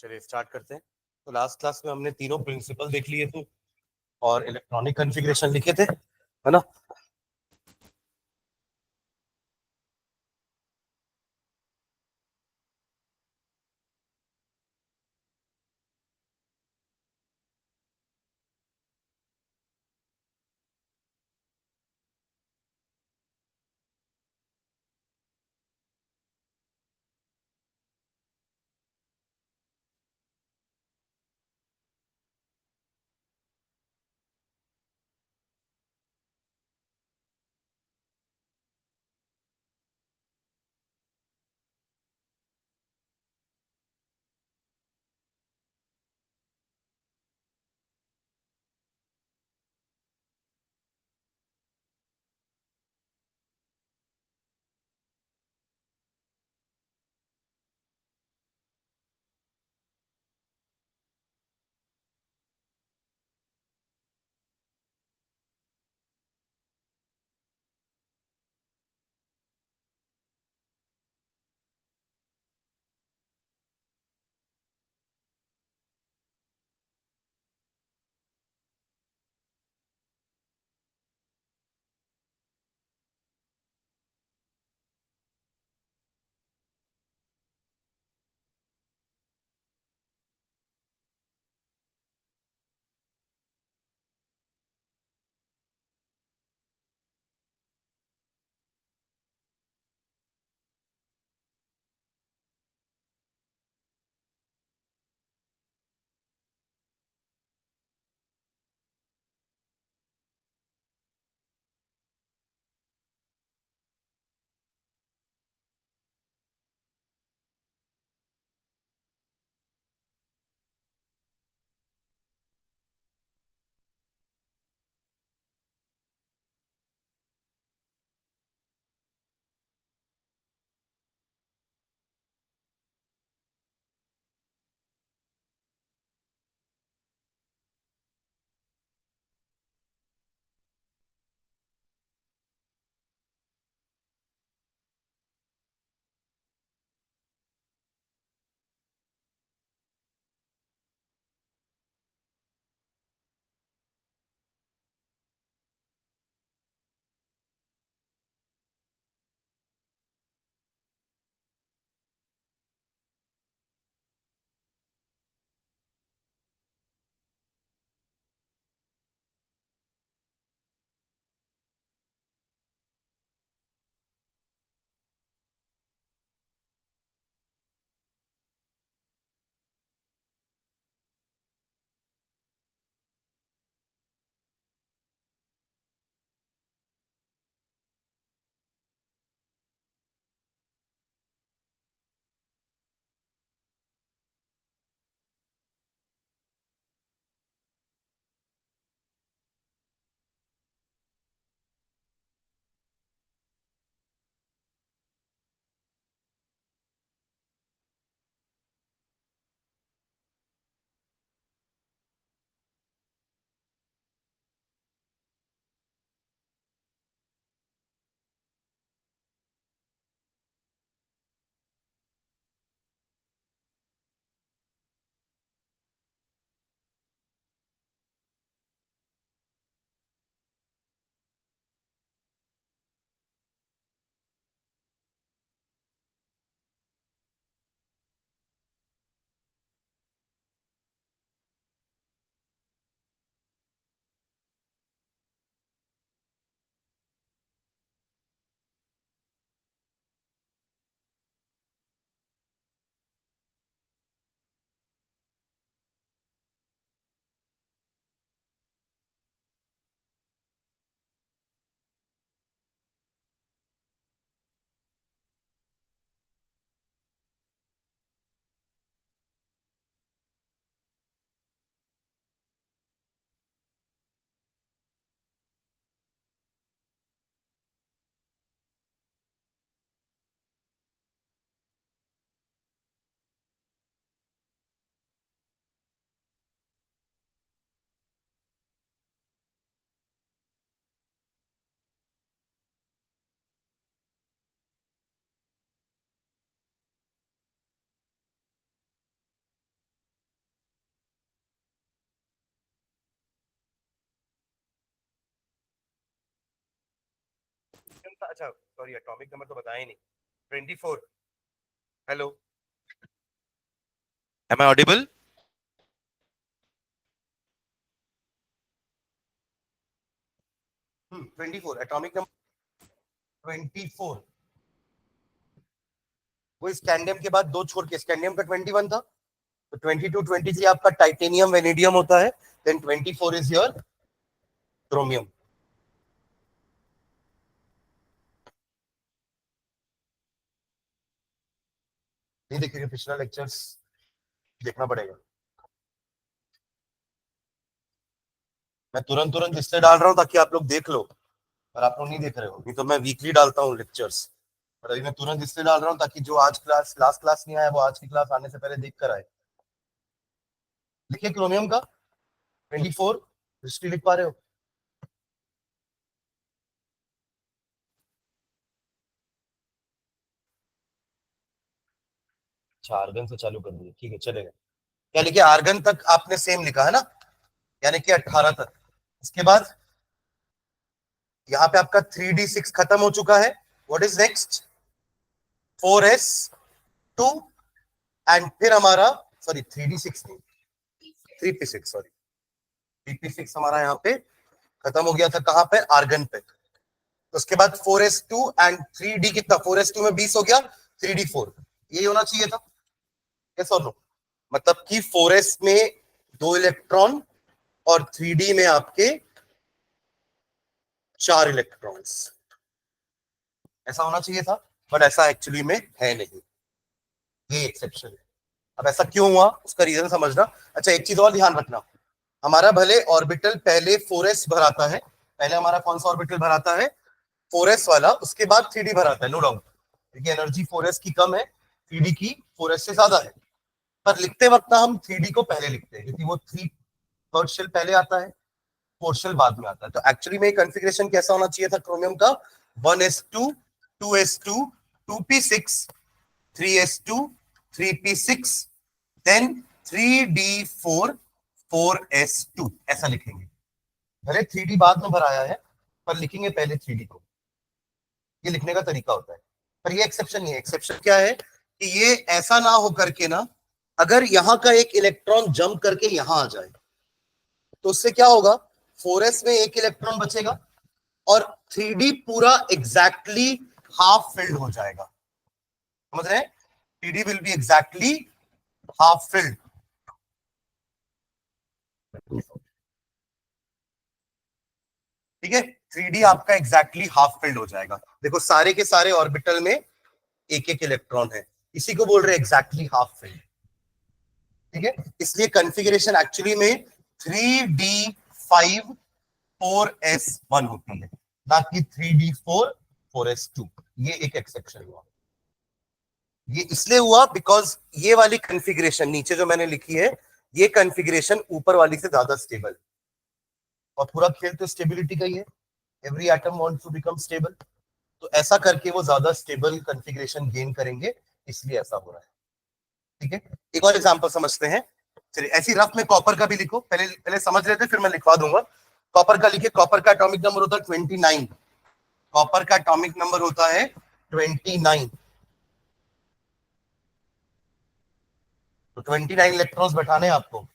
चलिए स्टार्ट करते हैं। तो लास्ट क्लास में हमने तीनों प्रिंसिपल देख लिए थे और इलेक्ट्रॉनिक कॉन्फ़िगरेशन लिखे थे, है ना। था, अच्छा सॉरी एटॉमिक नंबर तो बताया ही नहीं, 24। Hello, am I audible? 24 atomic number 24। वो स्कैंडियम के बाद दो छोड़ के स्कैंडियम का 21 था, तो 22 23 आपका टाइटेनियम वेनेडियम होता है, देन 24 इज योर क्रोमियम। नहीं देखिए पिछला लेक्चर्स देखना पड़ेगा, मैं तुरंत तुरंत इसलिए डाल रहा हूँ ताकि आप लोग देख लो, और आप लोग नहीं देख रहे हो, नहीं तो मैं वीकली डालता हूँ लेक्चर्स, और अभी मैं तुरंत इसलिए डाल रहा हूँ ताकि जो आज क्लास लास्ट क्लास नहीं आया वो आज की क्लास आने से पहले देख कर आए। लिखिए क्रोमियम का 24, हिस्ट्री लिख पा रहे हो? अच्छा आर्गन से चालू कर दिए, ठीक है चलेगा। क्या लिखे? आर्गन तक आपने सेम लिखा है ना, यानी कि 18 तक। इसके बाद यहाँ पे आपका 3d6 खत्म हो चुका है, what is next? 4s2, and फिर हमारा, सॉरी 3d6 नहीं, 3p6, सॉरी 3p6 हमारा यहाँ पे खत्म हो गया था, कहां पे? आर्गन पे। तो उसके बाद 4s2 एंड 3d कितना? 4s2 में 20 हो गया, 3d4, यही होना चाहिए था, यस और नो? मतलब कि 4s में 2 इलेक्ट्रॉन और 3d में आपके 4 इलेक्ट्रॉन्स, ऐसा होना चाहिए था, बट ऐसा एक्चुअली में है नहीं, ये एक्सेप्शन है। अब ऐसा क्यों हुआ उसका रीजन समझना। अच्छा एक चीज और ध्यान रखना, हमारा भले ऑर्बिटल पहले 4s भराता है, पहले हमारा कौन सा ऑर्बिटल भराता है? 4s वाला, उसके बाद 3d भराता है, नो डाउट, क्योंकि एनर्जी 4s की कम है, 3d की 4s से ज्यादा है, पर लिखते वक्त ना हम 3d को पहले लिखते हैं, क्योंकि वो 3 थर्ड शेल पहले आता है, फोर्थ शेल बाद में आता है। तो एक्चुअली में कॉन्फ़िगरेशन कैसा होना चाहिए था क्रोमियम का? 1s2 2s2 2p6 3s2 3p6 then 3d4 4s2, ऐसा लिखेंगे। भले 3d बाद में भराया है, पर लिखेंगे पहले 3d को, ये लिखने का तरीका होता है। पर ये एक्सेप्शन नहीं है। एक्सेप्शन क्या है कि ये ऐसा ना हो करके ना, अगर यहां का एक इलेक्ट्रॉन जंप करके यहां आ जाए तो उससे क्या होगा? 4s में एक इलेक्ट्रॉन बचेगा और 3d पूरा एग्जैक्टली हाफ फिल्ड हो जाएगा, समझ रहे हैं? 3d will be exactly half filled, ठीक है? 3d आपका एग्जैक्टली हाफ फिल्ड हो जाएगा। देखो सारे के सारे ऑर्बिटल में एक एक इलेक्ट्रॉन है, इसी को बोल रहे हैं एग्जैक्टली हाफ फिल्ड, ठीक है? इसलिए कॉन्फ़िगरेशन एक्चुअली में 3d5 4s1 होती है, ना कि 3d4 4s2। ये एक एक्सेप्शन हुआ, ये इसलिए हुआ बिकॉज ये वाली कॉन्फ़िगरेशन नीचे जो मैंने लिखी है, ये कॉन्फ़िगरेशन ऊपर वाली से ज्यादा स्टेबल, और पूरा खेल तो स्टेबिलिटी का ही है, every atom wants to become stable, तो ऐसा करके वो ज्यादा स्टेबल कॉन्फ़िगरेशन गेन करेंगे, इसलिए ऐसा हो रहा है, ठीक है? एक और एग्जांपल समझते हैं, चलिए ऐसी रफ में कॉपर का भी लिखो, पहले पहले समझ लेते फिर मैं लिखवा दूंगा। कॉपर का लिखिए, कॉपर का एटॉमिक नंबर होता है 29, कॉपर का एटॉमिक नंबर होता है 29, तो 29 इलेक्ट्रॉन्स बैठाने हैं आपको।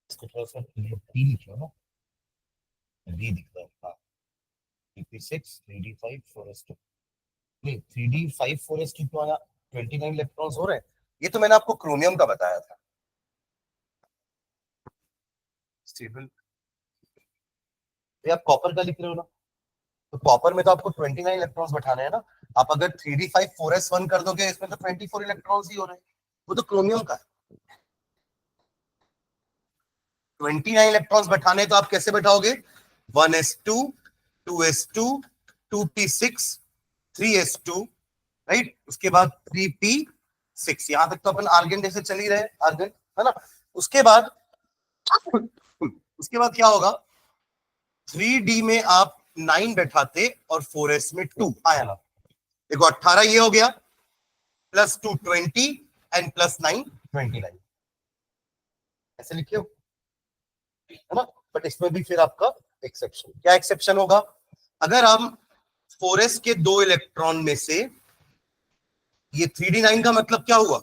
इसको थोड़ा सा डी लिखो ना, डी दिख रहा है, हाँ, 3p6 3d5 4s2, नहीं 3d5 4s2 क्यों आया? 29 इलेक्ट्रॉन्स हो रहे हैं, ये तो मैंने आपको क्रोमियम का बताया था स्टेबल, ये आप कॉपर का लिख रहे हो ना, तो कॉपर में तो आपको 29 इलेक्ट्रॉन्स बैठाने हैं ना, आप अगर 3d5 4s1 कर दोगे इसमें तो 24 इलेक्ट्रॉन्स ही हो रहे हैं, वो तो क्रोमियम का है। 29 इलेक्ट्रॉन्स बैठाने तो आप कैसे बैठाओगे? 1s2 2s2 2p6 3s2, right? उसके बाद 3p6, यहां तक तो अपन आर्गन जैसे चल ही रहे, आर्गन है ना, उसके बाद क्या होगा, 3D में आप 9 बैठाते और 4s में 2 आया ना, देखो 18 ये हो गया, प्लस 2 20 एंड प्लस 9 29, ऐसे लिखे हो, है ना। बट इसमें भी फिर आपका एक्सेप्शन, क्या एक्सेप्शन होगा, अगर हम 4s के 2 इलेक्ट्रॉन में से, ये 3D9 का मतलब क्या हुआ,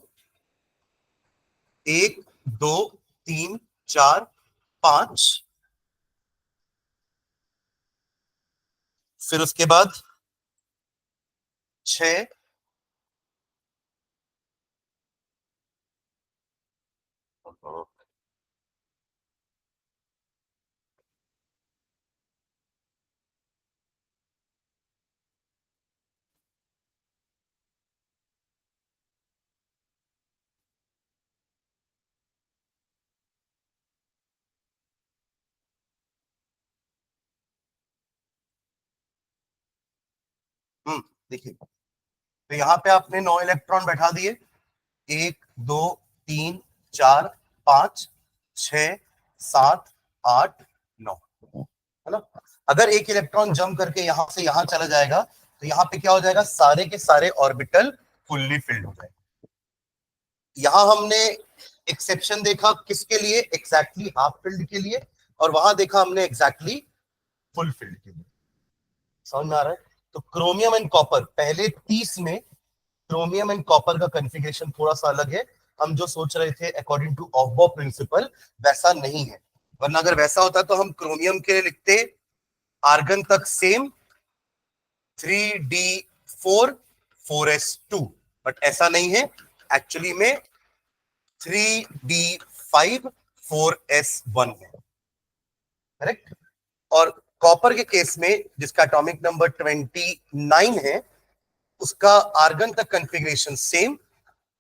1 2 3 4 5, फिर उसके बाद 6, देखिए, तो यहां पे आपने 9 इलेक्ट्रॉन बैठा दिए, 1 2 3 4 5 6 7 8 9, है ना। अगर एक इलेक्ट्रॉन जंप करके यहां से यहां चला जाएगा, तो यहां पे क्या हो जाएगा, सारे के सारे ऑर्बिटल फुल्ली फिल्ड हो जाएंगे। यहां हमने एक्सेप्शन देखा किसके लिए, एग्जैक्टली हाफ फिल्ड के लिए, और वहां देखा हमने एग्जैक्टली फुल फिल्ड के लिए। समझ में आ रहा है। तो क्रोमियम एंड कॉपर, पहले 30 में क्रोमियम एंड कॉपर का कॉन्फ़िगरेशन थोड़ा सा अलग है। हम जो सोच रहे थे अकॉर्डिंग टू ऑफ प्रिंसिपल, वैसा नहीं है। वरना अगर वैसा होता तो हम क्रोमियम के लिए लिखते आर्गन तक सेम 3d4 4s2, बट ऐसा नहीं है, एक्चुअली में 3d5 4s1 है, करेक्ट। और कॉपर के केस में जिसका एटॉमिक नंबर 29 है, उसका आर्गन तक कॉन्फ़िगरेशन सेम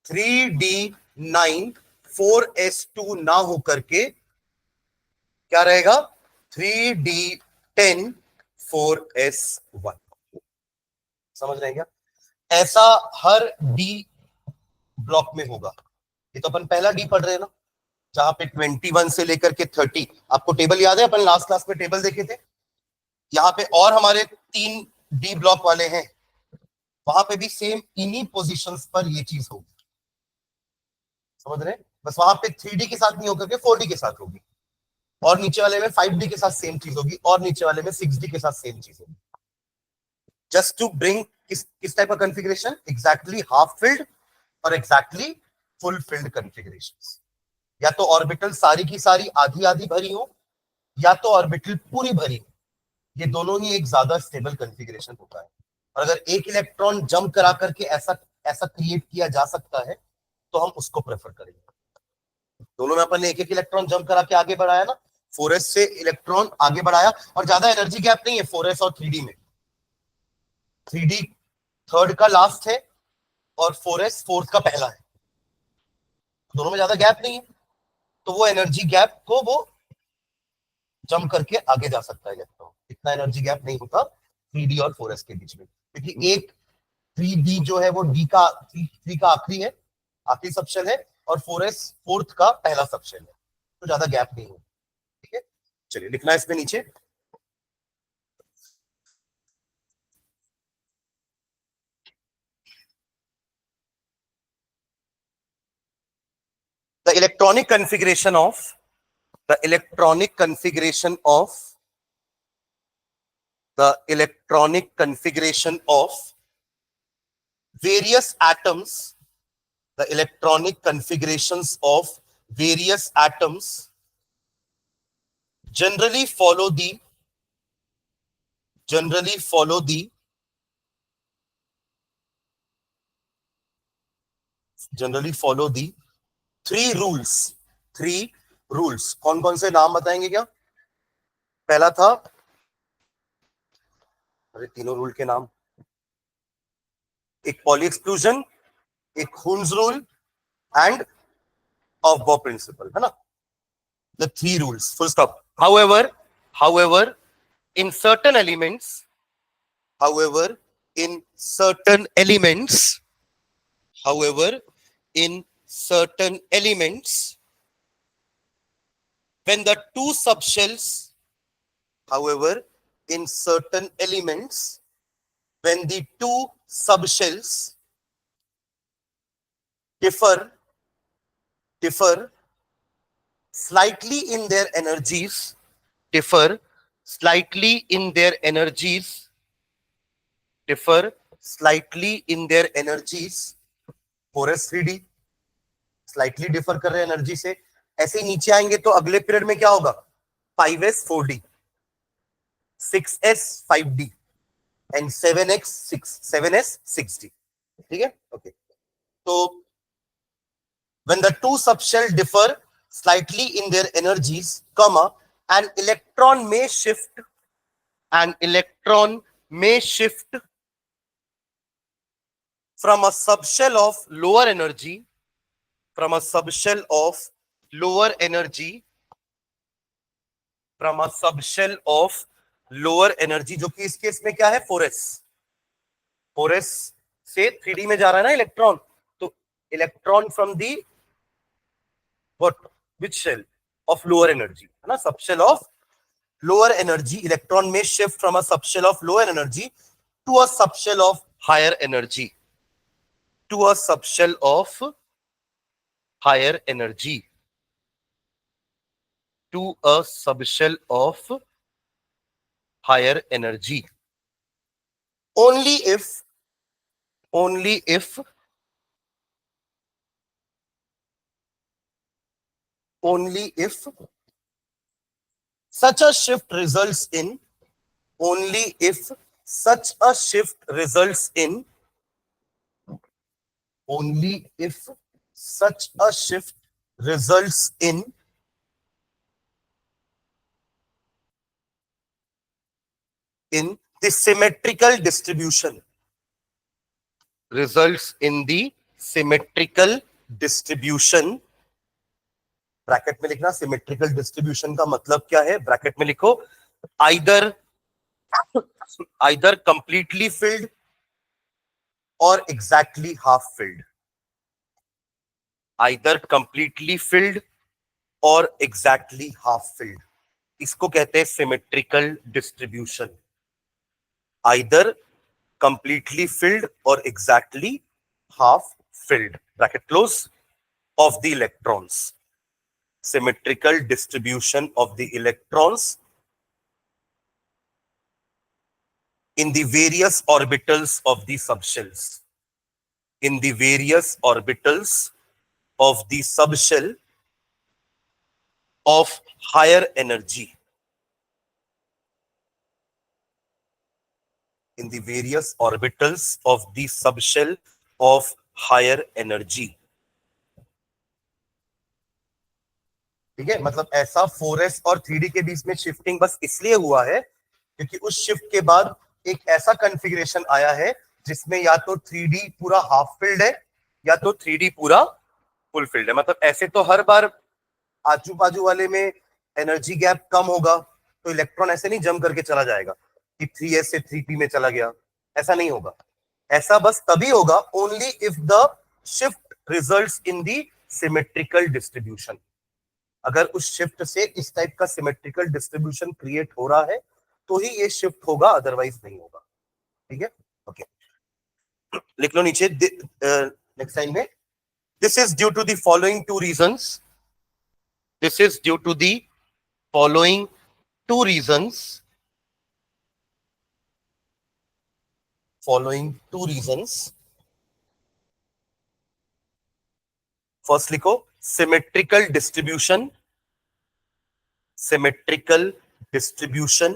3d9 4s2 ना होकर के क्या रहेगा, 3d10 4s1। समझ रहे हैं क्या, ऐसा हर डी ब्लॉक में होगा। ये तो अपन पहला डी पढ़ रहे हैं ना, जहां पे 21 से लेकर के 30, आपको टेबल याद है, अपन लास्ट क्लास में टेबल देखे थे। यहाँ पे और हमारे 3 डी ब्लॉक वाले हैं, वहां पे भी सेम इन्हीं पोजीशंस पर ये चीज होगी। समझ रहे हैं, बस वहां पे 3D के साथ नहीं होकर के 4D के साथ होगी, और नीचे वाले में 5D के साथ सेम चीज होगी, और नीचे वाले में 6D के साथ सेम चीज होगी। जस्ट टू ब्रिंग किस टाइप का कॉन्फ़िगरेशन, एग्जैक्टली हाफ फिल्ड और एग्जैक्टली फुल फिल्ड कॉन्फ़िगरेशंस। या तो ऑर्बिटल सारी की सारी आधी आधी भरी हो, या तो ऑर्बिटल पूरी भरी हो, ये दोनों ही एक ज्यादा स्टेबल कॉन्फ़िगरेशन होता है। और अगर एक इलेक्ट्रॉन जंप करा करके ऐसा ऐसा क्रिएट किया जा सकता है, तो हम उसको प्रेफर करेंगे। दोनों में अपन ने एक एक इलेक्ट्रॉन जंप करा के आगे बढ़ाया ना, 4s से इलेक्ट्रॉन आगे बढ़ाया, और ज्यादा एनर्जी गैप नहीं है 4s और 3D में। 3D थर्ड का लास्ट है, और 4s फोर्थ का पहला है, दोनों में ज्यादा गैप नहीं है, तो वो एनर्जी गैप को वो जंप करके आगे जा सकता है इलेक्ट्रॉन। इतना एनर्जी गैप नहीं होता 3D और 4s के बीच में, क्योंकि एक 3D जो है वो डी का 3 का आखिरी है, आखिरी सबशेल है, और 4s फोर्थ का पहला सबशेल है, तो ज्यादा गैप नहीं है। ठीक है, चलिए लिखना है इसमें नीचे, the electronic configuration of the electronic configuration of the electronic configuration of various atoms, the electronic configurations of various atoms generally follow the three rules. कौन कौन से नाम बताएंगे क्या, पहला था, अरे तीनों रूल के नाम, एक पॉली एक्सक्लूजन, एक हुन्स रूल एंड ऑफ बॉ प्रिंसिपल, है ना। The three rules, full stop. however in certain elements however in certain elements however in certain elements when the two subshells, however, in certain elements, when the two subshells differ slightly in their energies, differ slightly in their energies, differ slightly in their energies, 4s 3d slightly differ कर रहे हैं energy से, ऐसे ही नीचे आएंगे तो अगले period में क्या होगा, 5s 4d, 6s 5d and 7s 6d. ठीक है, ओके. तो when the two subshell differ slightly in their energies, comma, an electron may shift from a subshell of lower energy, from a subshell of lower energy, from a subshell of lower energy, जो कि इस case में क्या है, 4s, 4s से 3d में जा रहा है ना इलेक्ट्रॉन, तो electron from the what which shell of lower energy, है ना, subshell of lower energy, electron may shift from a subshell of lower energy to a subshell of higher energy, to a subshell of higher energy, to a subshell of higher energy, only if such a shift results in, only if such a shift results in, only if such a shift results in the symmetrical distribution, results in the symmetrical distribution. Bracket में लिखना, symmetrical distribution का मतलब क्या है, bracket में लिखो, either completely filled or exactly half filled, either completely filled or exactly half filled, इसको कहते हैं symmetrical distribution, either completely filled or exactly half filled, bracket close, of the electrons, symmetrical distribution of the electrons in the various orbitals of the subshells, in the various orbitals of the subshell of higher energy, in the various orbitals of the subshell of higher energy. ठीक है, मतलब ऐसा 4s और 3d के बीच में shifting बस इसलिए हुआ है क्योंकि उस शिफ्ट के बाद एक ऐसा कॉन्फ़िगरेशन आया है जिसमें या तो 3d पूरा हाफ फिल्ड है या तो 3d पूरा फुल फिल्ड है. मतलब ऐसे तो हर बार आजू बाजू वाले में एनर्जी गैप कम होगा तो इलेक्ट्रॉन ऐसे नहीं जंप करके चला जाएगा कि 3s से 3p में चला गया, ऐसा नहीं होगा. ऐसा बस तभी होगा only if the shift results in the symmetrical distribution. अगर उस शिफ्ट से इस टाइप का सिमेट्रिकल डिस्ट्रीब्यूशन क्रिएट हो रहा है तो ही ये शिफ्ट होगा, अदरवाइज नहीं होगा. ठीक है, ओके, लिख लो नीचे नेक्स्ट लाइन में, this is due to the following two reasons, this is due to the following two reasons, following two reasons. First लिखो symmetrical distribution, symmetrical distribution,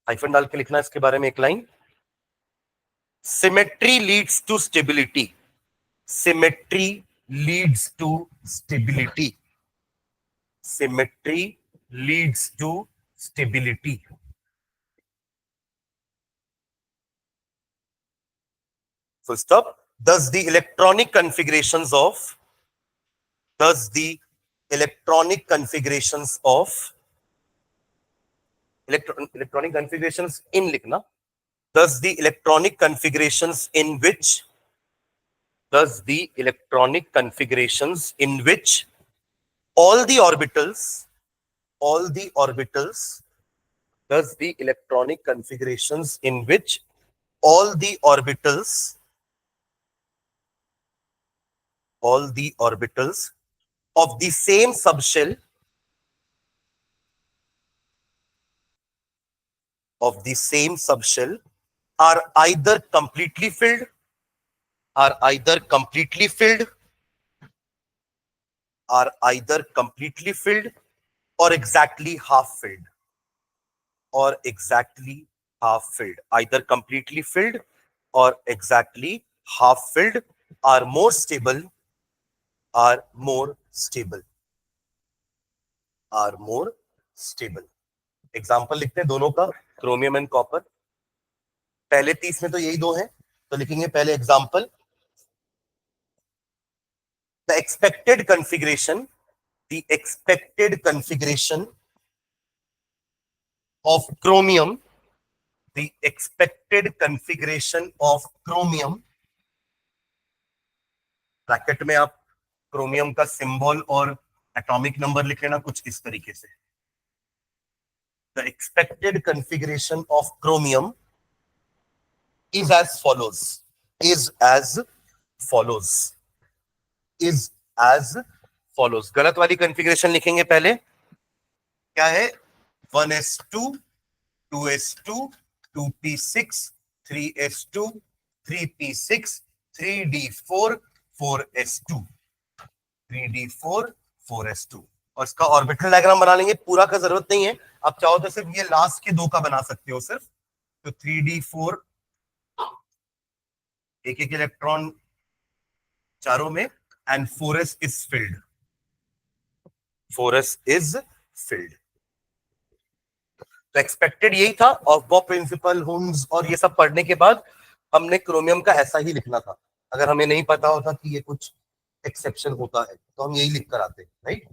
hyphen डाल के लिखना इसके बारे में एक लाइन, symmetry leads to stability, symmetry leads to stability, symmetry leads to stability. Full stop. Thus the electronic configurations of, thus the electronic configurations of, electronic configurations in लिखना, thus the electronic configurations in which, thus the electronic configurations in which all the orbitals does the electronic configurations in which all the orbitals of the same subshell are either completely filled are either completely filled or exactly half filled either completely filled or exactly half filled are more stable example लिखते हैं दोनों का, chromium and copper. पहले 30 में तो यही दो हैं, तो लिखेंगे पहले example, the expected configuration of chromium bracket में आप क्रोमियम का सिंबल और एटॉमिक नंबर लिख लेना कुछ इस तरीके से। The expected configuration of chromium is as follows। गलत वाली कॉन्फ़िगरेशन लिखेंगे पहले, क्या है? 1s2 2s2 2p6 3s2 3p6 3d4 4s2 और इसका ऑर्बिटल डायग्राम बना लेंगे। पूरा का जरूरत नहीं है, आप चाहो तो सिर्फ ये लास्ट के दो का बना सकते हो सिर्फ। तो 3d4 एक एक इलेक्ट्रॉन चारों में, एंड 4s इज फिल्ड। तो एक्सपेक्टेड यही था, और वो प्रिंसिपल हुम्स और ये सब पढ़ने के बाद हमने क्रोमियम का ऐसा ही लिखना था। अगर हमें नहीं पता होता कि ये कुछ एक्सेप्शन होता है तो हम यही लिख कर आते, राइट।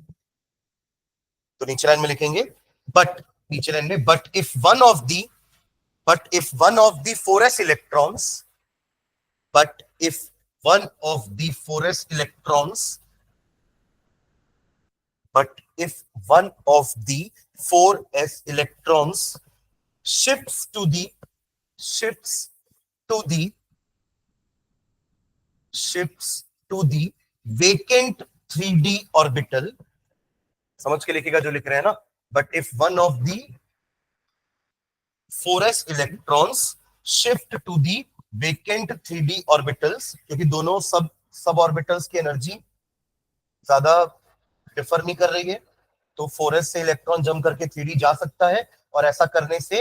तो नीचे लाइन में लिखेंगे but if one of the 4s electrons shifts to the vacant 3d orbital, समझ के लिखेगा जो लिख रहे हैं ना, but if one of the 4s electrons shift to the vacant 3d orbitals, क्योंकि दोनों सब ऑर्बिटल्स की एनर्जी ज्यादा डिफर नहीं कर रही है, तो 4s से इलेक्ट्रॉन जंप करके 3d जा सकता है, और ऐसा करने से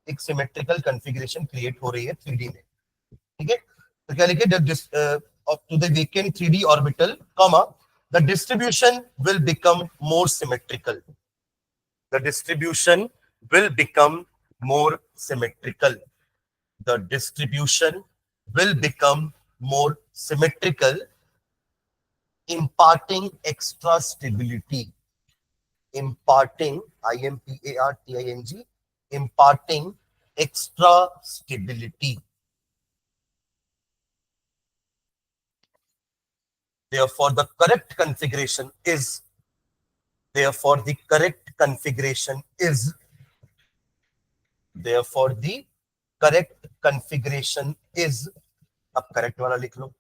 एक सिमेट्रिकल कॉन्फ़िगरेशन क्रिएट हो रही है 3d में। ठीक है, तो क्या लिखे? to the vacant 3d orbital, comma, the distribution will become more symmetrical. The distribution will become more symmetrical. Imparting extra stability. Imparting extra stability. Therefore, the correct configuration is अब करेक्ट वाला लिख लो,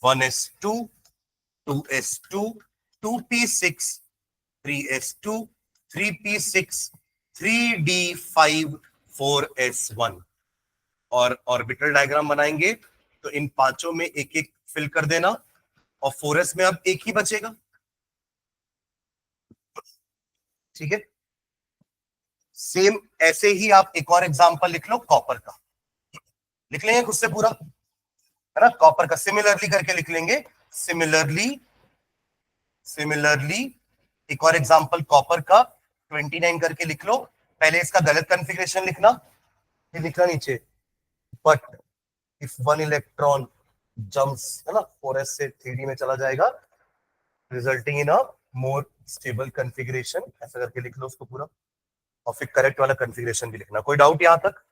1s2 2s2 2p6 3s2 3p6 3d5 4s1, और orbital diagram बनाएंगे तो इन पांचों में एक एक फिल कर देना, और 4s में अब एक ही बचेगा। ठीक है, सेम ऐसे ही आप एक और एग्जांपल लिख लो, कॉपर का लिख लेंगे खुद से पूरा, है ना। कॉपर का सिमिलरली करके लिख लेंगे, सिमिलरली एक और एग्जांपल कॉपर का 29 करके लिख लो। पहले इसका गलत कॉन्फ़िगरेशन लिखना, ये लिखना नीचे, but if one electron jumps, है ना, 4s से 3d में चला जाएगा, resulting in a more stable configuration, ऐसा करके लिख लो उसको पूरा, और फिर करेक्ट वाला कॉन्फ़िगरेशन भी लिखना। कोई डाउट यहां तक?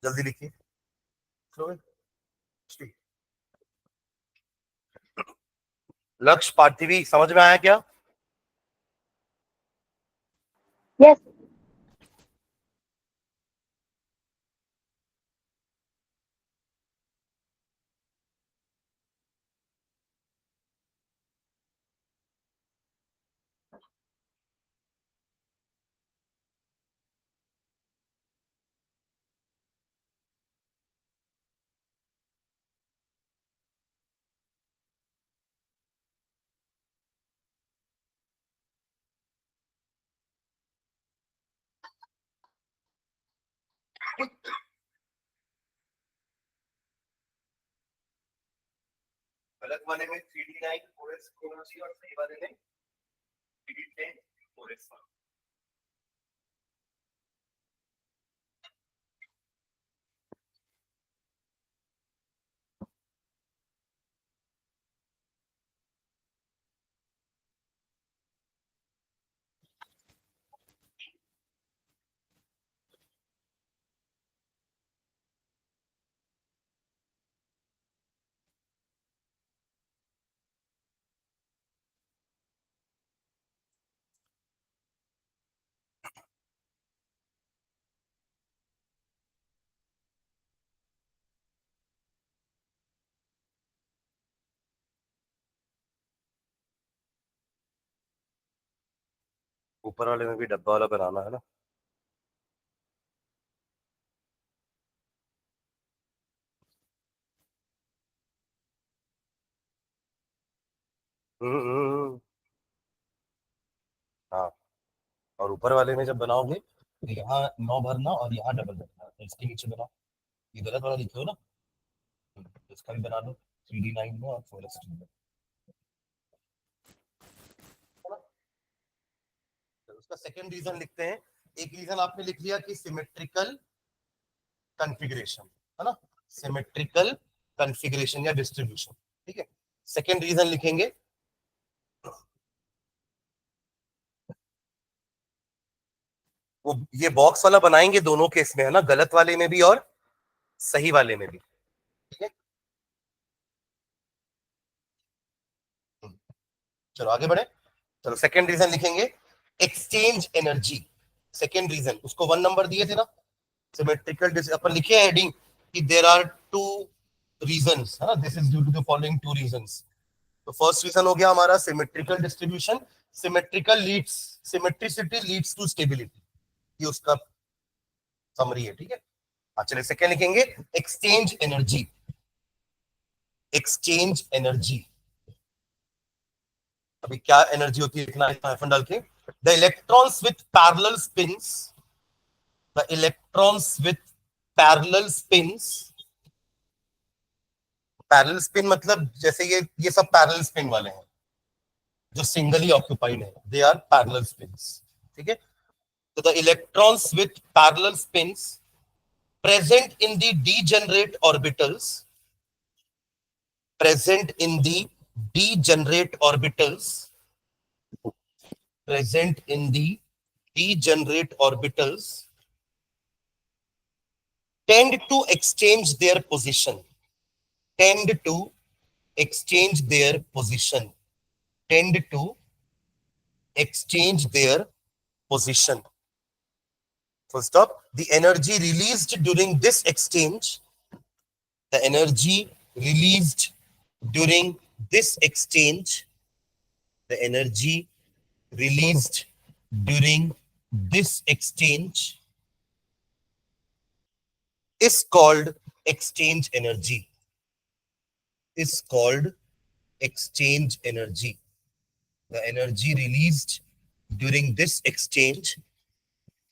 जल्दी लिखिए। लक्ष्य, पार्थिवी, समझ में आया क्या? यस। गलत वाले में 3D9 4S होना चाहिए और सही वाले में 3D10 4S। ऊपर वाले में भी डब्बा वाला बनाना है ना। हम्म। हाँ, और ऊपर वाले में जब बनाओगे तो यहाँ 9 भरना और यहाँ डबल भरना, तो इसके नीचे बनाओ। ये गलत वाला लिखे हो ना, तो इसका भी बना लो 3D9 में और 4S में। उसका सेकंड रीजन लिखते हैं। एक रीजन आपने लिख लिया कि सिमेट्रिकल कॉन्फ़िगरेशन, है ना, सिमेट्रिकल कॉन्फ़िगरेशन या डिस्ट्रीब्यूशन, ठीक है। सेकंड रीजन लिखेंगे वो ये बॉक्स वाला बनाएंगे दोनों केस में, है ना, गलत वाले में भी और सही वाले में भी, ठीक है। चलो आगे बढ़े। चलो सेकंड रीजन लिखेंगे एक्सचेंज एनर्जी। सेकंड रीजन, उसको 1 नंबर दिए थे ना, सिमेट्रिकल, अपन लिखे हेडिंग कि देयर आर 2 रीजंस, है ना, this is due to the following 2 reasons. तो फर्स्ट रीजन हो गया हमारा symmetrical distribution. Symmetrical leads, symmetricity leads to stability, ये उसका समरी है, ठीक है। चलिए सेकंड लिखेंगे एक्सचेंज एनर्जी। एक्सचेंज एनर्जी, अभी क्या एनर्जी होती है इतना हाइफन डाल के, the electrons with parallel spins, the electrons with parallel spins. Parallel spin मतलब जैसे ये सब पैरेलल स्पिन वाले हैं, जो सिंगली ऑक्यूपाइड है, दे आर पैरेलल स्पिन्स, ठीक है। तो the electrons with parallel spins present in the degenerate orbitals, present in the degenerate orbitals, present in the degenerate orbitals tend to exchange their position, tend to exchange their position, tend to exchange their position. Full stop. The energy released during this exchange, the energy released during this exchange, the energy released during this exchange is called exchange energy, is called exchange energy. The energy released during this exchange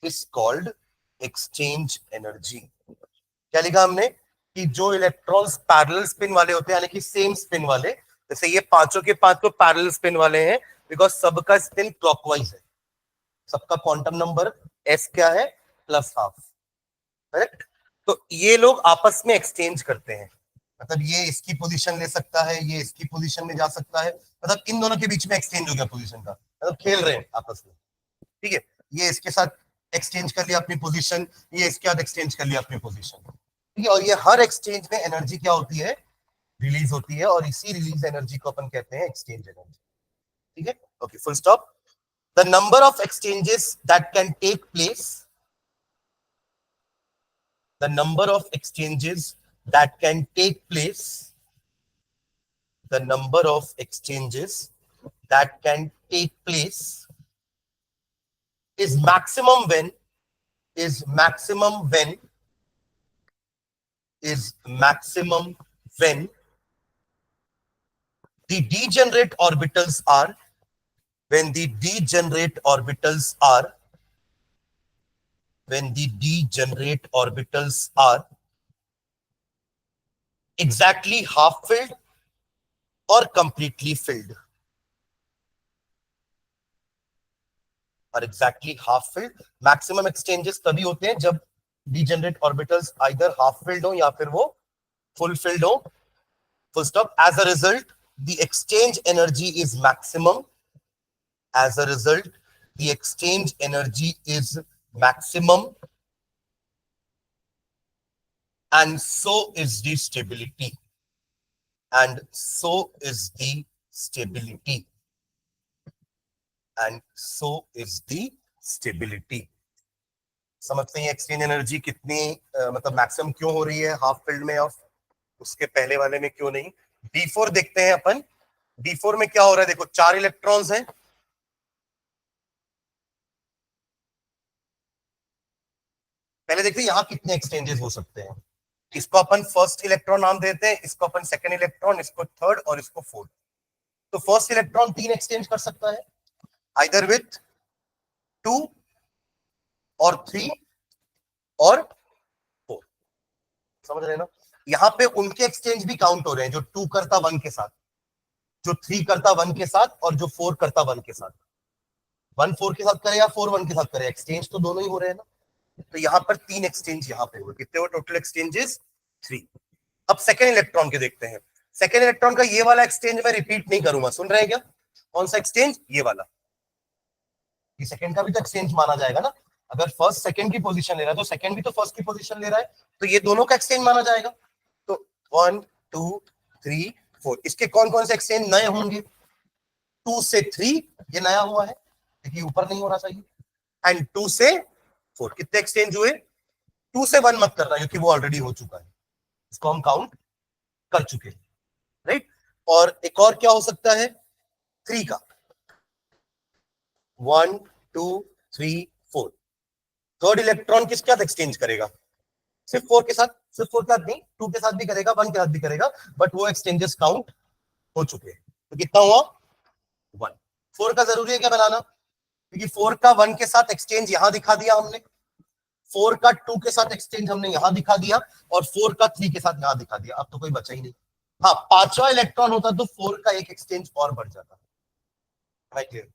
is called exchange energy. क्या लिखा हमने कि जो electrons parallel spin वाले होते हैं, यानी कि सेम स्पिन वाले, जैसे ये पांचों के पांचों पैरेलल स्पिन वाले हैं बिकॉज सबका स्पिन क्लॉकवाइज है, सबका क्वांटम नंबर एस क्या है, +12, करेक्ट। तो ये लोग आपस में एक्सचेंज करते हैं, मतलब ये इसकी पोजीशन ले सकता है, ये इसकी पोजीशन में जा सकता है, मतलब इन दोनों के बीच में एक्सचेंज हो गया पोजीशन का, मतलब खेल रहे हैं आपस में, ठीक है। ये इसके साथ एक्सचेंज कर लिया अपनी पोजीशन, ये इसके साथ एक्सचेंज कर लिया अपनी पोजीशन, ठीक है। और ये हर एक्सचेंज में एनर्जी क्या होती है, रिलीज होती है, और इसी रिलीज एनर्जी को अपन कहते हैं एक्सचेंज एनर्जी। ठीक है, okay, full stop. The number of exchanges that can take place, the number of exchanges that can take place, the number of exchanges that can take place is maximum when, is maximum when, is maximum when the degenerate orbitals are, when the degenerate orbitals are, when the degenerate orbitals are exactly half filled or completely filled, or exactly half filled. Maximum exchanges तभी होते हैं जब degenerate orbitals either half filled हो या फिर वो full filled हो। Full stop. As a result the exchange energy is maximum, as a result the exchange energy is maximum, and so is the stability, and so is the stability, and so is the stability। समझते हैं exchange energy कितनी मतलब maximum क्यों हो रही है half field में, और उसके पहले वाले में क्यों नहीं। D4 देखते हैं अपन। D4 में क्या हो रहा है, देखो 4 इलेक्ट्रॉन्स हैं। पहले देखते हैं यहां कितने एक्सचेंजेस हो सकते हैं। इसको अपन फर्स्ट इलेक्ट्रॉन नाम देते हैं, इसको अपन सेकंड इलेक्ट्रॉन, इसको थर्ड और इसको फोर्थ। तो फर्स्ट इलेक्ट्रॉन 3 एक्सचेंज कर सकता है, आइदर विथ 2 और 3 और 4। समझ रहे हैं ना। यहां पे उनके एक्सचेंज भी काउंट हो रहे हैं, जो 2 करता 1 के साथ, जो 3 करता 1 के साथ, और जो 4 करता 1 के साथ। 1 4 के साथ करे या 4 1 के साथ करे, एक्सचेंज तो दोनों ही हो रहे हैं ना। तो यहां पर 3 एक्सचेंज यहां पे हुए। कितने हुए टोटल एक्सचेंजेस? 3। अब सेकेंड इलेक्ट्रॉन के देखते हैं। सेकेंड इलेक्ट्रॉन का ये वाला एक्सचेंज मैं रिपीट नहीं करूंगा, सुन रहे हैं क्या? कौन सा एक्सचेंज? ये वाला। ये सेकेंड का भी तो एक्सचेंज माना जाएगा ना। अगर फर्स्ट सेकेंड की पोजीशन ले रहा है तो सेकेंड भी तो फर्स्ट की पोजीशन ले रहा है, तो ये दोनों का एक्सचेंज माना जाएगा। तो 1 2 3 4, इसके कौन कौन से एक्सचेंज नए होंगे? 2 से 3 ये नया हुआ है, देखिए ऊपर नहीं होना चाहिए। एंड 2 से 4 कितने एक्सचेंज हुए? 2 से 1 मत करना क्योंकि वो ऑलरेडी हो चुका है, इसको हम काउंट कर चुके हैं, राइट। और एक और क्या हो सकता है? 3 का। 1 2 3 4। थर्ड इलेक्ट्रॉन किसके साथ एक्सचेंज करेगा? सिर्फ 4 के साथ। सिर्फ 4 के साथ नहीं, 2 के साथ भी करेगा, 1 के साथ भी करेगा, बट वो एक्सचेंजेस काउंट हो चुके हैं। तो कितना हुआ? 1। 4 का जरूरी है क्या बनाना? क्योंकि 4 का 1 के साथ एक्सचेंज यहां दिखा दिया हमने, 4 का 2 के साथ एक्सचेंज हमने यहां दिखा दिया, और 4 का 3 के साथ यहां दिखा दिया। अब तो कोई बचा ही नहीं। हाँ, पांचवा इलेक्ट्रॉन होता तो 4 का एक एक्सचेंज और बढ़ जाता। क्लियर?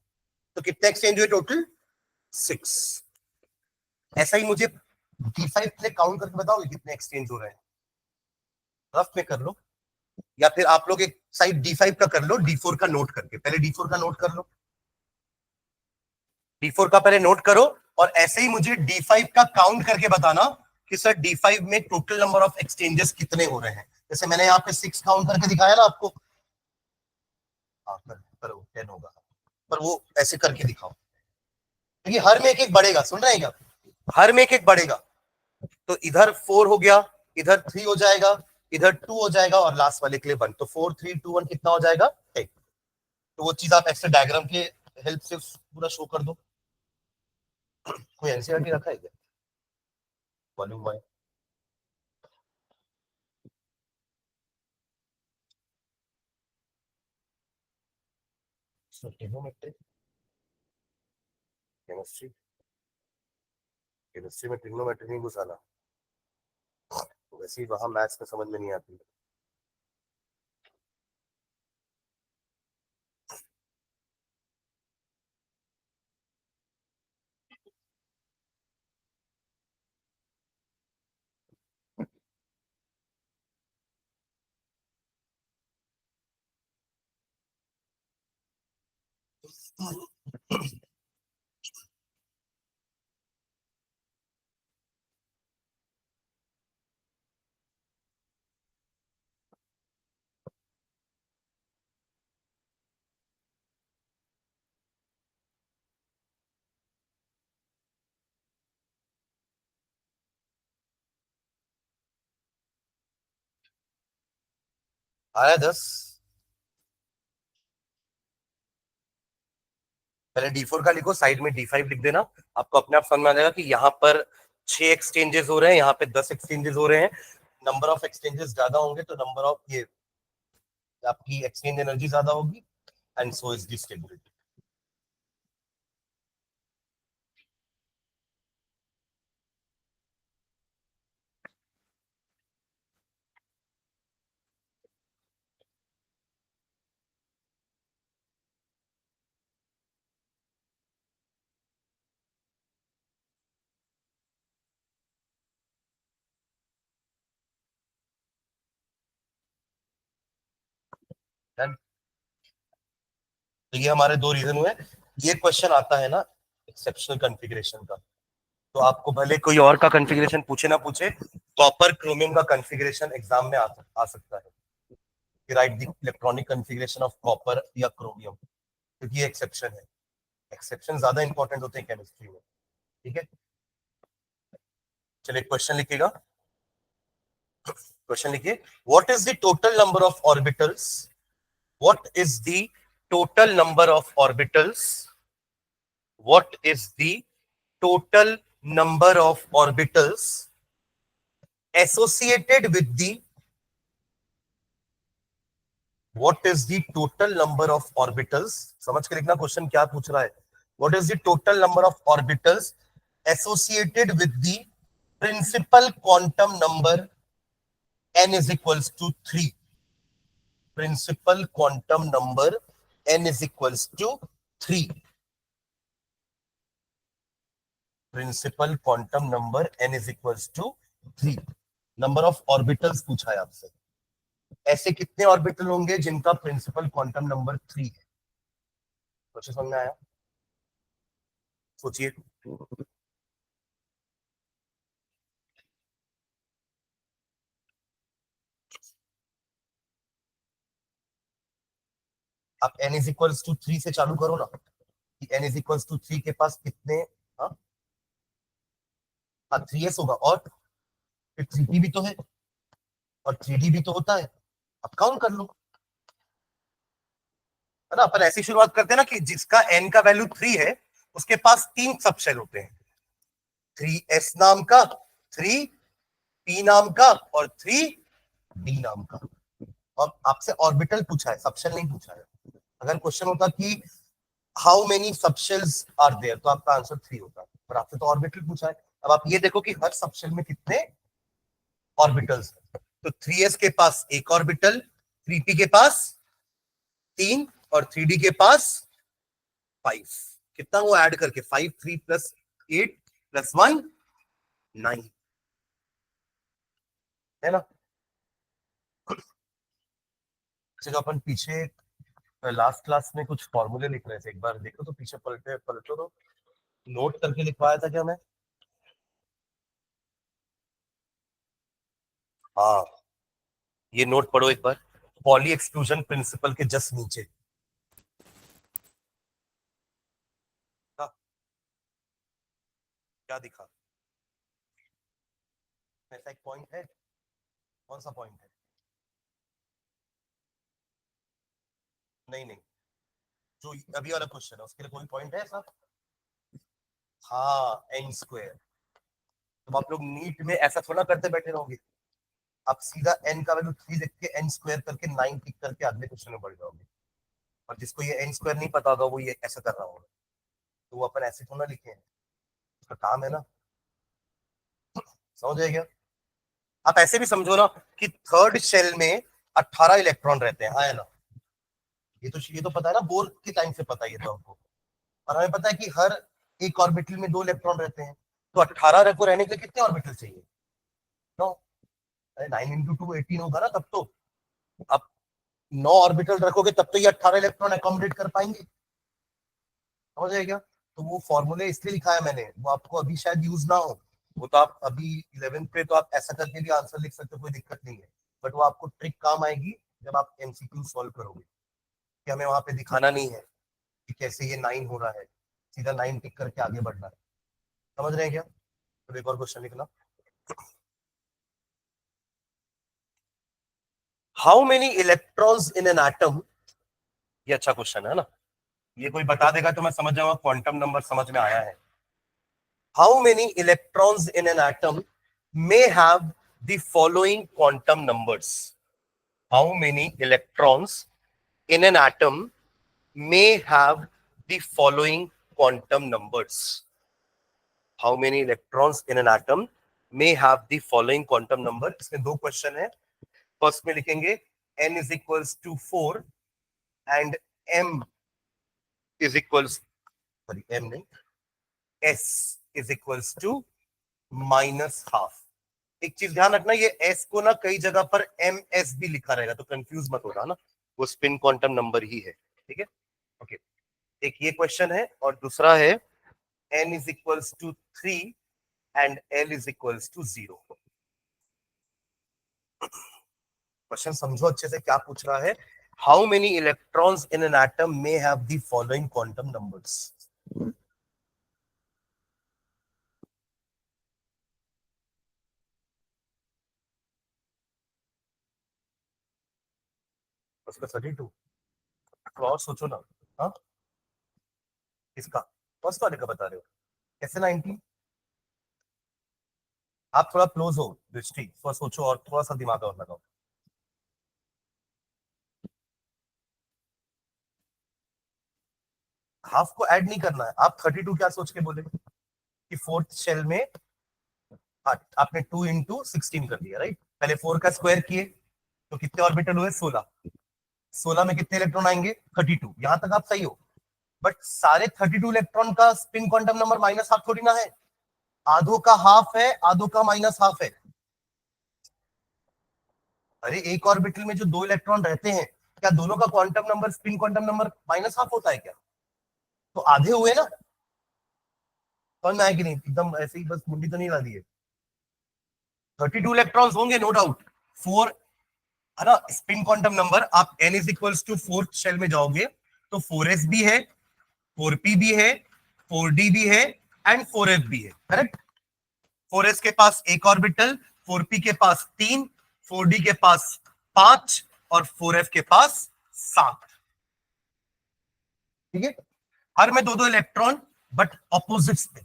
तो कितने एक्सचेंज हुए टोटल? 6। ऐसा ही मुझे D5 से काउंट करके बताओगे कितने एक्सचेंज हो रहे हैं? रफ में कर लो, या फिर आप लोग एक साइड D5 का कर लो, D4 का नोट करके। पहले D4 का नोट कर लो, D4 का पहले नोट करो, और ऐसे ही मुझे D5 का काउंट करके बताना कि सर D5 में टोटल नंबर ऑफ एक्सचेंजेस कितने हो रहे हैं। जैसे मैंने यहाँ पे 6 काउंट करके दिखाया ना आपको। हाँ, करो 10 होगा, पर वो ऐसे करके दिखाओ, क्योंकि हर में एक एक बढ़ेगा। सुन रहे हैं क्या? हर में एक एक बढ़ेगा। तो इधर 4 हो गया, इधर 3 हो जाएगा, इधर 2 हो जाएगा, और लास्ट वाले के लिए 1। तो 4 3 2 1 कितना हो जाएगा? 10। तो वो चीज आप एक्स्ट्रा डायग्राम के हेल्प से पूरा शो कर दो। कोई एनसीईआरटी रखा है क्या? Volume wise trigonometry, chemistry. Chemistry में ट्रिग्नोमेट्री नहीं घुसाना, वैसे ही वहां मैथ्स में समझ में नहीं आती। आया 10? पहले D4 का लिखो, साइड में D5 लिख देना। आपको अपने आप समझ में आ जाएगा कि यहाँ पर 6 एक्सचेंजेस हो रहे हैं, यहाँ पे 10 एक्सचेंजेस हो रहे हैं। नंबर ऑफ एक्सचेंजेस ज्यादा होंगे तो नंबर ऑफ ये आपकी एक्सचेंज एनर्जी ज्यादा होगी, and so is the stability. तो ये हमारे दो रीजन हुए। ये क्वेश्चन आता है ना एक्सेप्शनल कॉन्फ़िगरेशन का, तो आपको भले कोई और का कॉन्फ़िगरेशन पूछे ना पूछे, कॉपर क्रोमियम का कॉन्फ़िगरेशन एग्जाम में आ सकता है कि right the electronic configuration of copper या क्रोमियम, क्योंकि ये एक्सेप्शन है। एक्सेप्शन ज्यादा इंपॉर्टेंट होते हैं केमिस्ट्री में। ठीक है, चलिए क्वेश्चन लिखिएगा। क्वेश्चन लिखिए, what is the total number of orbitals, what is the total number of orbitals, what is the total number of orbitals associated with the, what is the total number of orbitals, समझ के लिखना question क्या पूछ रहा है। what is the total number of orbitals associated with the principal quantum number n is equals to 3, principal quantum number n is equals to 3, principal quantum number n is equals to 3। Number of orbitals पूछा है आपसे, ऐसे कितने orbital होंगे जिनका principal quantum number 3 है। Question समझ में आया? सोचिए। आप n इज इक्वल्स टू 3 से चालू करो ना, कि n इज इक्वल्स टू 3 के पास कितने, हाँ हाँ 3s होगा, और फिर 3p भी तो है, और 3d भी तो होता है। अब काउंट कर लो, है ना। अपन ऐसी शुरुआत करते हैं ना कि जिसका n का वैल्यू 3 है उसके पास 3 सबशेल होते हैं, 3s नाम का, 3p नाम का, और 3d नाम का। और आपसे ऑर्बिटल पूछा है, सबशेल नहीं पूछा है। अगर क्वेश्चन होता कि how many subshells are there, तो आपका आंसर 3 होता है, पर आपसे तो ऑर्बिटल पूछा है। अब आप ये देखो कि हर सबशेल में कितने ऑर्बिटल्स हैं। तो 3s के पास एक ऑर्बिटल, 3p के पास 3, और 3d के पास 5। कितना वो ऐड करके 5, 3 प्लस 8 प्लस 1 9, है ना। जब अपन पीछे लास्ट क्लास में कुछ फॉर्मूले लिख रहे थे, एक बार देखो तो पीछे पलटे पलटो तो, नोट करके लिखवाया था क्या मैं? हाँ, ये नोट पढ़ो एक बार, पॉली एक्सक्लूजन प्रिंसिपल के जस्ट नीचे। हाँ, क्या दिखा? ऐसा एक पॉइंट है, कौन सा पॉइंट है? नहीं नहीं, जो अभी वाला क्वेश्चन है उसके लिए कोई पॉइंट है ऐसा? हाँ, एन स्क्वायर। तो आप लोग नीट में ऐसा थोड़ा करते बैठे रहोगे, आप सीधा एन का वैल्यू 3 लिख के एन स्क्वायर करके 9 टिक करके अगले क्वेश्चन में बढ़ जाओगे। और जिसको ये एन स्क्वायर नहीं पता होगा वो ये ऐसा कर रहा होगा, तो वो अपन ऐसे थोड़ा लिखे हैं, उसका काम है ना। समझ आएगा? आप ऐसे भी समझो ना कि थर्ड शेल में 18 इलेक्ट्रॉन रहते हैं, हाँ है ना। ये तो पता है ना, बोर के टाइम से पता है ये तो हमको। और हमें पता है कि हर एक ऑर्बिटल में 2 इलेक्ट्रॉन रहते हैं, तो 18 को रहने के लिए कितने ऑर्बिटल चाहिए? 9। अरे 9 इंटू 2 18 होगा ना तब तो। आप 9 ऑर्बिटल रखोगे तब तो ये 18 इलेक्ट्रॉन अकोमोडेट कर पाएंगे। समझ आएगा? तो वो फॉर्मूले इसलिए लिखा है मैंने, वो आपको अभी शायद यूज ना हो। वो तो आप अभी 11th पे तो आप ऐसा करके भी आंसर लिख सकते हो, कोई दिक्कत नहीं है। बट वो आपको ट्रिक काम आएगी जब आप एमसीक्यू सॉल्व करोगे, कि हमें वहां पे दिखाना नहीं है कि कैसे ये 9 हो रहा है, सीधा 9 टिक करके आगे बढ़ना है। समझ रहे हैं क्या? तो एक और क्वेश्चन लिखना। How many electrons in an atom, ये अच्छा क्वेश्चन है ना, ये कोई बता देगा तो मैं समझ जाऊंगा क्वांटम नंबर समझ में आया है। How many electrons in an atom may have the following quantum numbers. How many electrons in an atom may have the following quantum numbers. How many electrons in an atom may have the following quantum number. इसमें दो question है। First में लिखेंगे n is equals to 4 and m is equals, sorry m नहीं, s is equals to minus half. एक चीज ध्यान रखना, ये s को ना कई जगह पर ms भी लिखा रहेगा, तो कंफ्यूज मत होना ना, वो स्पिन क्वांटम नंबर ही है। ठीक है, ओके। एक ये क्वेश्चन है और दूसरा है n is equals to 3 and l is equals to 0। Question समझो अच्छे से क्या पूछ रहा है। How many electrons in an atom may have the following quantum numbers. उसका 32, तो और सोचो ना। हाँ, किसका, फर्स्ट वाले का बता रहे हो, कैसे 90? आप थोड़ा क्लोज हो दृष्टि, थोड़ा सोचो और थोड़ा सा दिमाग और लगाओ। हाफ को ऐड नहीं करना है, आप 32 क्या सोच के बोले कि फोर्थ शेल में, हाँ, आपने 2 इंटू 16 कर दिया, राइट। पहले 4 का स्क्वायर किए तो कितने ऑर्बिटल हुए, 16। 16 में कितने इलेक्ट्रॉन आएंगे, 32। यहां तक आप सही हो, बट सारे 32 इलेक्ट्रॉन का spin quantum number minus half थोड़ी ना है। आधो का हाफ है, आधो का माइनस हाफ है। अरे एक ऑर्बिटल में जो दो इलेक्ट्रॉन रहते हैं, क्या दोनों का quantum number, spin quantum number minus half होता है क्या? तो आधे हुए ना। समझ में आया कि नहीं, एकदम ऐसे ही बस मुंडी तो नहीं ला दी है। 32 इलेक्ट्रॉन्स होंगे नो डाउट। 4 है ना स्पिन क्वांटम नंबर। आप n is equals to fourth shell में जाओगे तो 4s भी है, 4p भी है, 4d भी है एंड 4f भी है, करेक्ट। 4s के पास एक ऑर्बिटल, 4p के पास 3, 4d के पास 5 और 4f के पास 7। ठीक है, हर में दो दो इलेक्ट्रॉन बट ऑपोजिट्स में।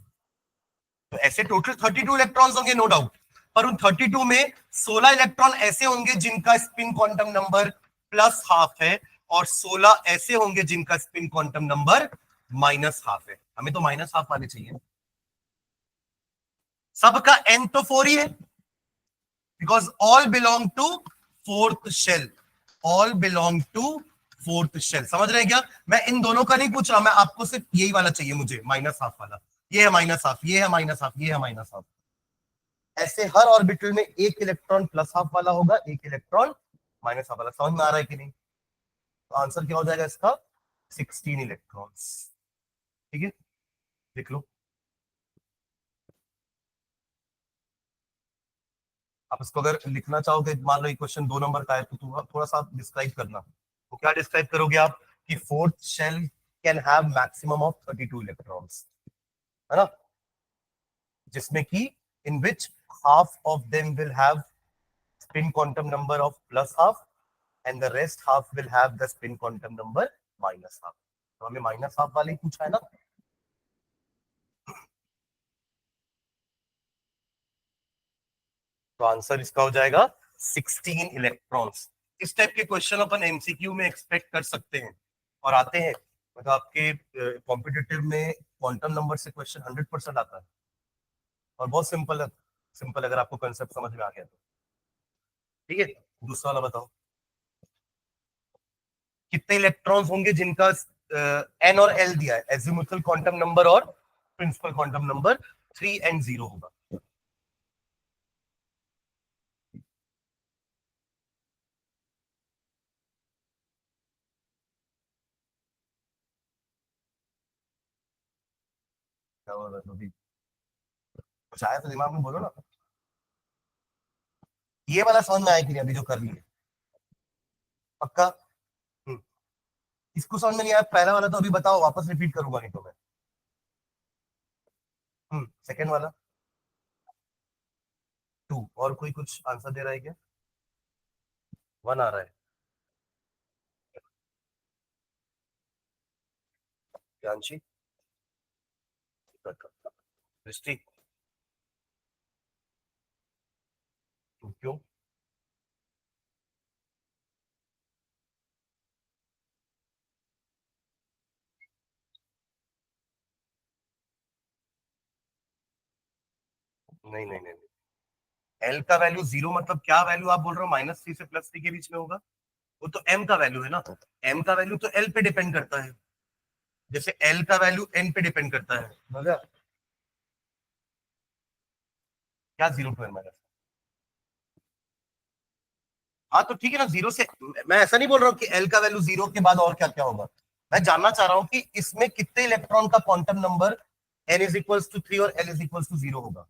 तो ऐसे टोटल 32 इलेक्ट्रॉन्स होंगे नो डाउट, पर उन 32 में 16 इलेक्ट्रॉन ऐसे होंगे जिनका spin quantum number plus half है और 16 ऐसे होंगे जिनका spin quantum number minus half है। हमें तो माइनस हाफ वाले चाहिए। सबका एन तो 4 ही है, because all belong to fourth shell. All belong to fourth shell. समझ रहे हैं क्या? मैं इन दोनों का नहीं पूछ रहा, मैं आपको सिर्फ यही वाला चाहिए मुझे, माइनस हाफ वाला। ये है माइनस हाफ, ये है माइनस हाफ, ये है माइनस हाफ। ऐसे हर ऑर्बिटल में एक इलेक्ट्रॉन प्लस हाफ वाला होगा, एक इलेक्ट्रॉन माइनस हाफ वाला। समझ में आ रहा है कि नहीं? तो आंसर क्या हो जाएगा इसका, 16 इलेक्ट्रॉन्स। ठीक है, देख लो। आप इसको अगर लिखना चाहोगे, मान लो ये क्वेश्चन 2 नंबर का है, तो थोड़ा सा डिस्क्राइब करना। तो क्या डिस्क्राइब करोगे आप कि fourth shell can have maximum of 32 electrons, है ना, जिसमें कि in which half of them will have spin quantum number of plus half and the rest half will have the spin quantum number minus half। तो हमें minus half वाले ही पूछा है ना। तो आंसर इसका हो जाएगा 16 इलेक्ट्रॉन्स। इस टाइप के क्वेश्चन अपन एमसीक्यू में एक्सपेक्ट कर सकते हैं और आते हैं। मतलब आपके कॉम्पिटिटिव में क्वांटम नंबर से क्वेश्चन 100% आता है और बहुत सिंपल है। सिंपल, अगर आपको कंसेप्ट समझ में आ गया तो। ठीक है, दूसरा वाला बताओ। कितने इलेक्ट्रॉन्स होंगे जिनका एन और एल दिया है, एजिमुथल क्वांटम नंबर और प्रिंसिपल क्वांटम नंबर 3 एंड 0 होगा। क्या बोल रहे हो अभी? कुछ आया तो दिमाग में बोलो ना। ये वाला समझ में आया कि नहीं अभी जो कर रही है? पक्का? हम्म, इसको समझ में नहीं आया पहला वाला तो अभी बताओ, वापस रिपीट करूंगा नहीं तो मैं। सेकंड वाला 2, और कोई कुछ आंसर दे रहा है क्या? 1 आ रहा है। जानशी, दृष्टि, क्यों? नहीं नहीं नहीं, एल का वैल्यू 0 मतलब क्या वैल्यू आप बोल रहे हो? -3 से +3 के बीच में होगा। वो तो एम का वैल्यू है ना, एम का वैल्यू तो एल पे डिपेंड करता है, जैसे एल का वैल्यू एन पे डिपेंड करता है। मगर क्या 0 टू एन? हाँ तो ठीक है ना, 0 से, मैं ऐसा नहीं बोल रहा हूँ कि एल का वैल्यू 0 के बाद और क्या क्या होगा। मैं जानना चाह रहा हूँ कि इसमें कितने इलेक्ट्रॉन का quantum number n is equals to 3 और l इज इक्वल्स टू 0 होगा।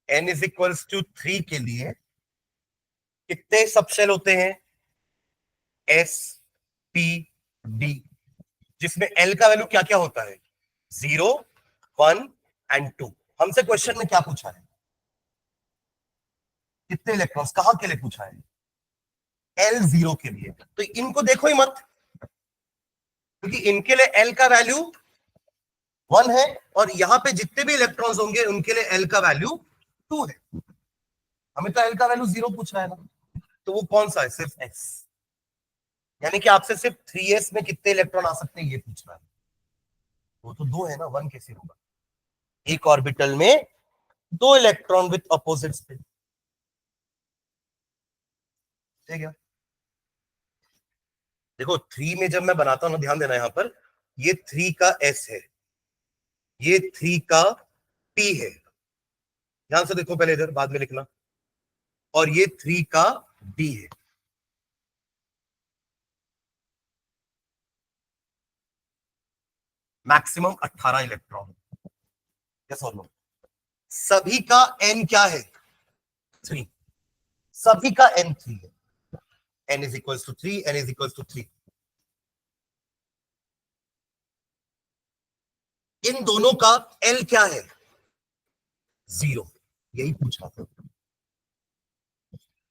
n इज इक्वल्स टू 3 के लिए कितने सबशेल होते हैं? s, p, d, जिसमें l का वैल्यू क्या क्या होता है? 0, 1 एंड 2। हमसे क्वेश्चन में क्या पूछा है? कितने इलेक्ट्रॉन्स, कहां के लिए पूछा है? l0 के लिए। तो इनको देखो ही मत, क्योंकि इनके लिए l का वैल्यू 1 है, और यहां पे जितने भी इलेक्ट्रॉन्स होंगे उनके लिए l का वैल्यू 2 है। हमें तो l का वैल्यू 0 पूछ रहा है ना, तो वो कौन सा है? सिर्फ s, यानी कि आपसे सिर्फ 3s में कितने इलेक्ट्रॉन आ सकते हैं ये पूछ रहा है। वो तो 2 है ना, 1 कैसे होगा? एक ऑर्बिटल में 2 इलेक्ट्रॉन विथ अपोजिट स्पिन, ठीक है। देखो 3 में जब मैं बनाता हूं ना, ध्यान देना यहां पर, ये 3 का s है, ये 3 का p है, ध्यान से देखो पहले इधर, बाद में लिखना, और ये 3 का d है। मैक्सिमम 18 इलेक्ट्रॉन, यस और नो? सभी का n क्या है? 3। सभी का n 3 है, n is equals to 3, n is equals to 3। इन दोनों का l क्या है? 0। यही पूछा था।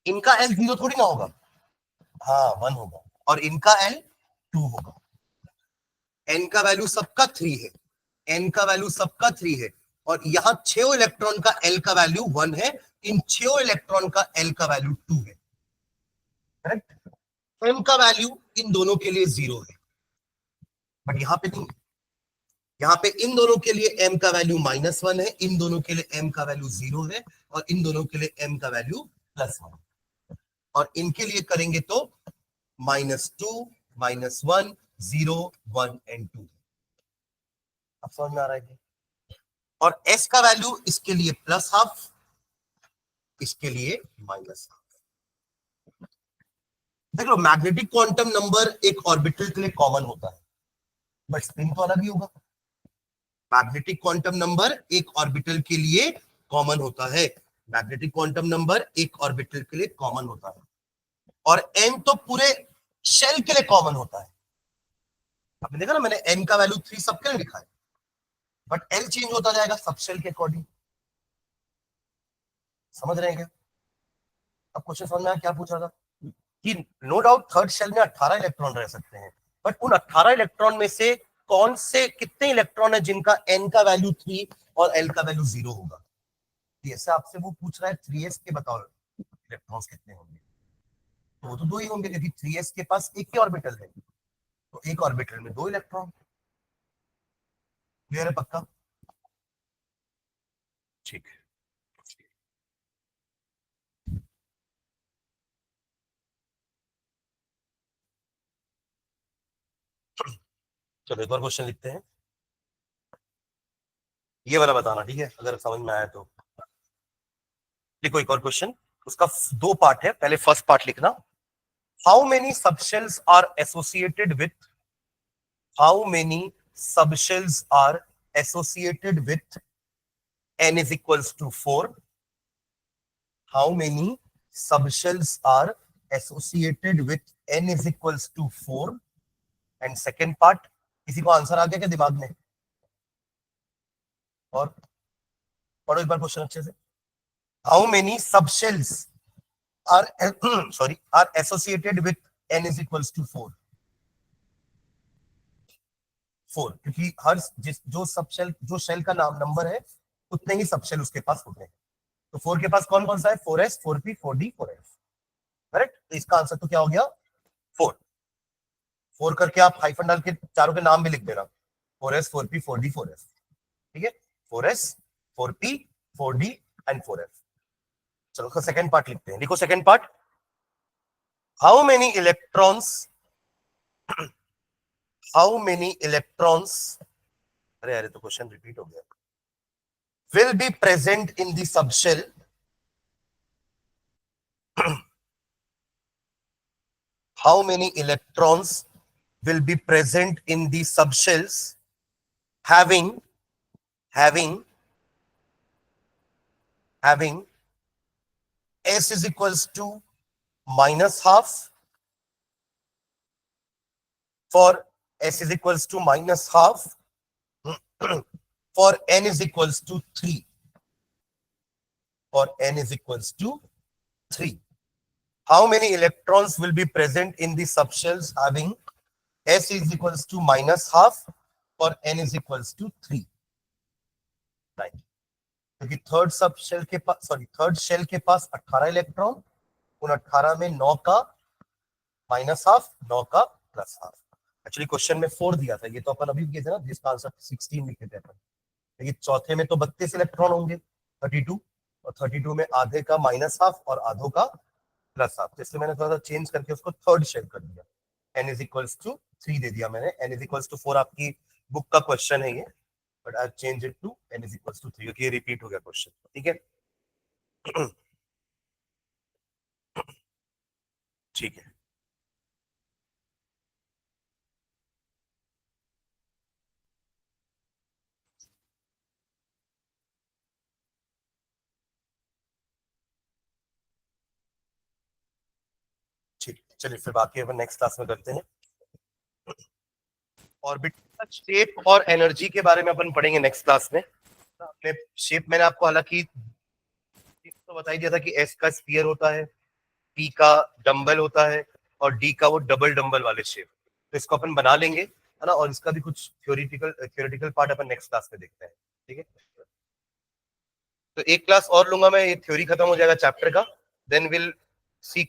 इनका l 0 थोड़ी ना होगा, हाँ 1 होगा, और इनका l 2 होगा। n का वैल्यू सबका 3 है, n का वैल्यू सबका 3 है, और यहां 6 इलेक्ट्रॉन का l का वैल्यू 1 है, इन 6 इलेक्ट्रॉन का l का वैल्यू 2 है, करेक्ट? m का वैल्यू इन दोनों के लिए 0 है, बट यहां पे नहीं, यहाँ पे इन दोनों के लिए m का वैल्यू -1 है, इन दोनों के लिए m का वैल्यू 0 है, और इन दोनों के लिए m का वैल्यू +1, और इनके लिए करेंगे तो -2, -1, 0, 1 एंड 2। अब समझ में आ रहा है? और s का वैल्यू इसके लिए +½ इसके लिए -½ देख लो, मैग्नेटिक क्वांटम नंबर एक ऑर्बिटल के लिए कॉमन होता है, बट स्पिन तो अलग ही होगा। मैग्नेटिक क्वांटम नंबर एक ऑर्बिटल के लिए कॉमन होता है, मैग्नेटिक क्वांटम नंबर एक ऑर्बिटल के लिए कॉमन होता है, और n तो पूरे शेल के लिए कॉमन होता है। आपने देखा ना, मैंने n का वैल्यू 3 सबके लिए लिखा है, बट l चेंज होता जाएगा सब शेल के अकॉर्डिंग। समझ रहे हैं क्या? अब क्वेश्चन समझ में आया क्या पूछा था? कि नो डाउट थर्ड शेल में 18 इलेक्ट्रॉन रह सकते हैं, बट उन 18 इलेक्ट्रॉन में से कौन से कितने इलेक्ट्रॉन है जिनका n का वैल्यू 3 और l का वैल्यू 0 होगा? ऐसे आपसे वो पूछ रहा है 3s के बताओ इलेक्ट्रॉन्स कितने होंगे, तो वो तो 2 ही होंगे, क्योंकि 3s के पास एक ही ऑर्बिटल है, तो एक ऑर्बिटल में 2 इलेक्ट्रॉन। क्लियर है? पक्का? ठीक है, चलो एक और क्वेश्चन लिखते हैं, ये वाला बताना, ठीक है, अगर समझ में आया तो। देखो एक और क्वेश्चन, उसका 2 पार्ट है, पहले फर्स्ट पार्ट लिखना। How many subshells are associated with, how many subshells are associated with n is equals to 4? How many subshells are associated with n is equals to 4? And second part, किसी को answer आ गया क्या दिमाग में? और पढ़ो एक बार क्वेश्चन अच्छे से। How many subshells are sorry are associated with n is equals to 4 4 क्योंकि हर जो सब शेल जो शेल का नाम नंबर है उतने ही सब शेल उसके पास होते हैं। तो 4 के पास कौन कौन सा है 4s 4p 4d 4f correct. तो इसका आंसर तो क्या हो गया 4 4 करके आप हाइफन डाल के चारों के नाम भी लिख देना 4s 4p 4d 4f ठीक है 4s 4p 4d and 4f। चलो सेकंड पार्ट लिखते हैं लिखो second part how many electrons how many electrons अरे अरे तो क्वेश्चन रिपीट हो गया will be present in the subshell how many electrons will be present in the subshells having s is equals to minus half for s is equals to minus half for n is equals to 3 for n is equals to 3 how many electrons will be present in the subshells having s is equals to minus half for n is equals to 3 right क्योंकि third सब shell के पास third shell के पास 18 electron उन 18 में 9 का minus half 9 का plus half. Actually question में 4 दिया था ये तो अपन अभी किए थे ना जिसका आंसर 16 लिखे थे अपन लेकिन चौथे में तो 32 इलेक्ट्रॉन होंगे 32 और 32 में आधे का माइनस हाफ और आधों का प्लस हाफ तो इसलिए मैंने थोड़ा सा चेंज करके उसको थर्ड शेल कर दिया n इज इक्वल्स टू 3 दे दिया मैंने n इज इक्वल्स टू 4 आपकी बुक का क्वेश्चन है ये but I change it to n is equals to 3 क्योंकि ये रिपीट हो गया क्वेश्चन ठीक है ठीक है ठीक चलिए फिर बाकी अपन नेक्स्ट क्लास में करते हैं ऑर्बिटल शेप और एनर्जी के बारे में अपन पढ़ेंगे नेक्स्ट क्लास में। अपने शेप मैंने आपको हालांकि तो बता ही दिया था कि एस का स्फीयर होता है पी का डंबल होता है और डी का वो डबल डंबल वाले शेप तो इसको अपन बना लेंगे है ना और इसका भी कुछ थ्योरेटिकल पार्ट अपन नेक्स्ट क्लास में देखते हैं ठीक है। तो एक क्लास और लूंगा मैं ये थ्योरी खत्म हो जाएगा चैप्टर का देन विल सी